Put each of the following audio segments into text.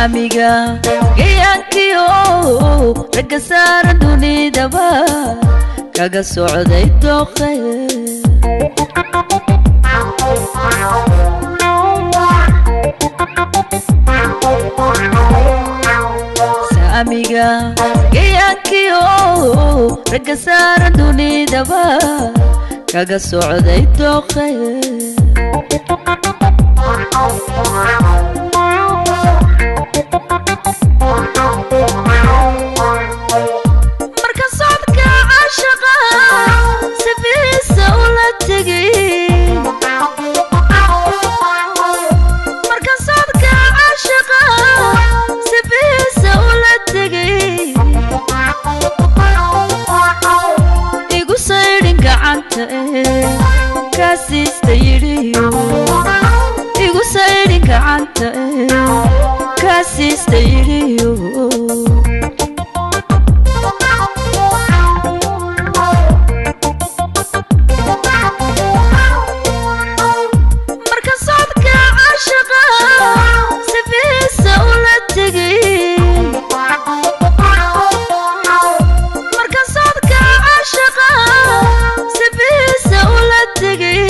Amiga, giyankiyo ragga saaran dunidaba kaga socday dooqay Amiga, giyankiyo ragga saaran dunidaba kaga socday dooqay marka socodka caashiqa sifiisa ula tegay marka socodka caashiqa sifiisa ula tegay igu saydhin gacanta kaasiista yidhiyo igu saydhin gacanta kaasiista yidhiyo marka socodka caashiqa sifiisa ula tegay marka socodka caashiqa sifiisa ula tegay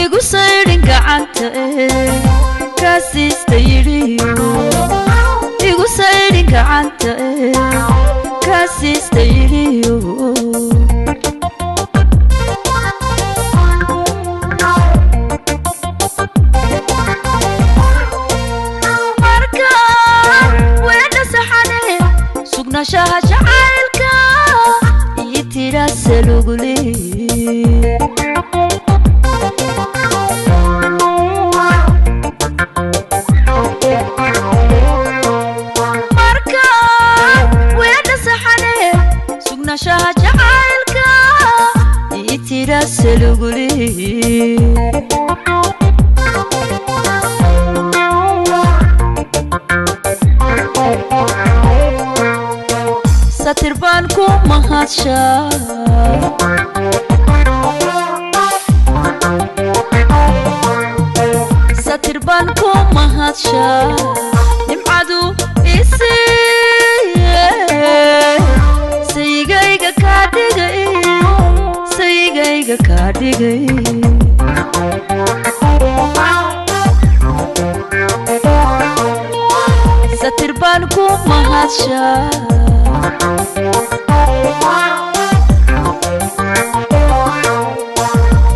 igu saydhin gacanta kaasiista yidhiyo igu saydhin gacanta kaasiista yidhiyo marka weedha saxane sugnaanshaha jacaylka iyo tiraasa lagu leeyahay sugnaanshaha jacaylka iyo tiraasa lagu leeyahay satir baan ku mahadshaa satir baan ku mahadshaa nimcadu sayigayga kaa dhigay sayigayga kaa dhigay satir baan ku mahadshaa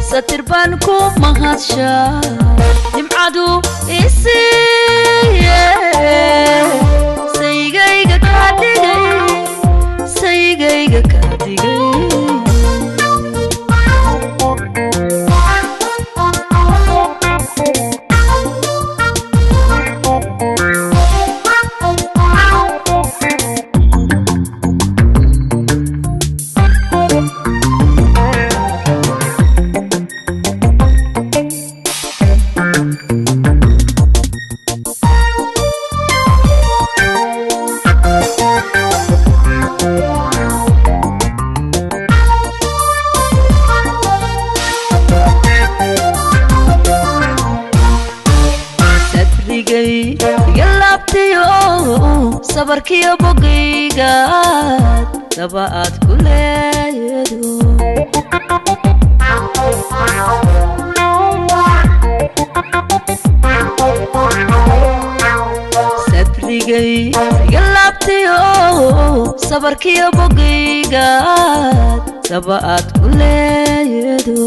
satir baan ku mahadshaa nimcadu sayigayga kaa dhigay sayigayga kaa dhigay sabarkiyo bogaygaad daba aad ku leedo sabrigay iga laabtayo sabarkiyo bogaygaad daba aad ku leedo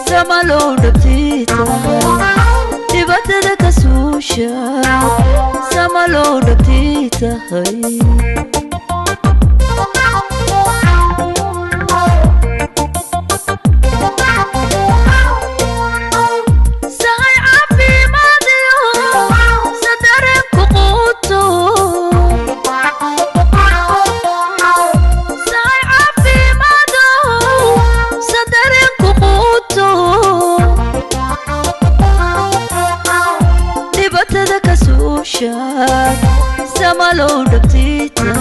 Samalo dapti tahay سمالو دبتيتا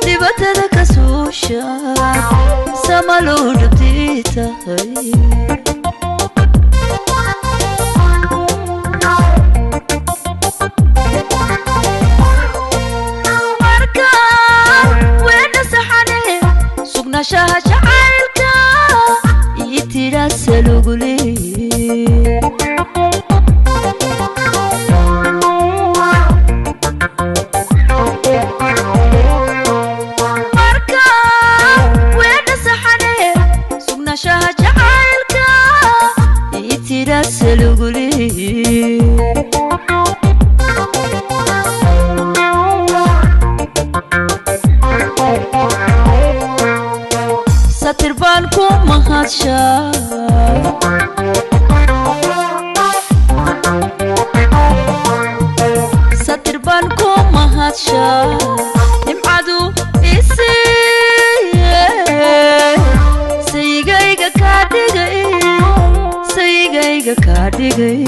دبتدا كسوشا سمالو دبتيتا مركا وين سحني سقنا شاها شعيلكا يترسلو قولي ساتربانكم مهاتشا ساتربانكم مهاتشا يمعدو إسي سيغيغا كاديغي سيغيغا كاديغي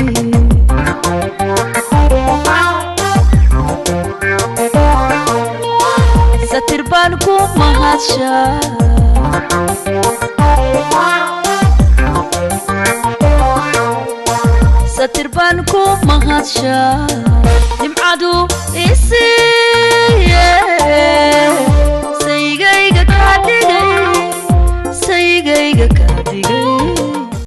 ساتربانكم مهاتشا ساتربانكم مهاتشا يمعدو إسي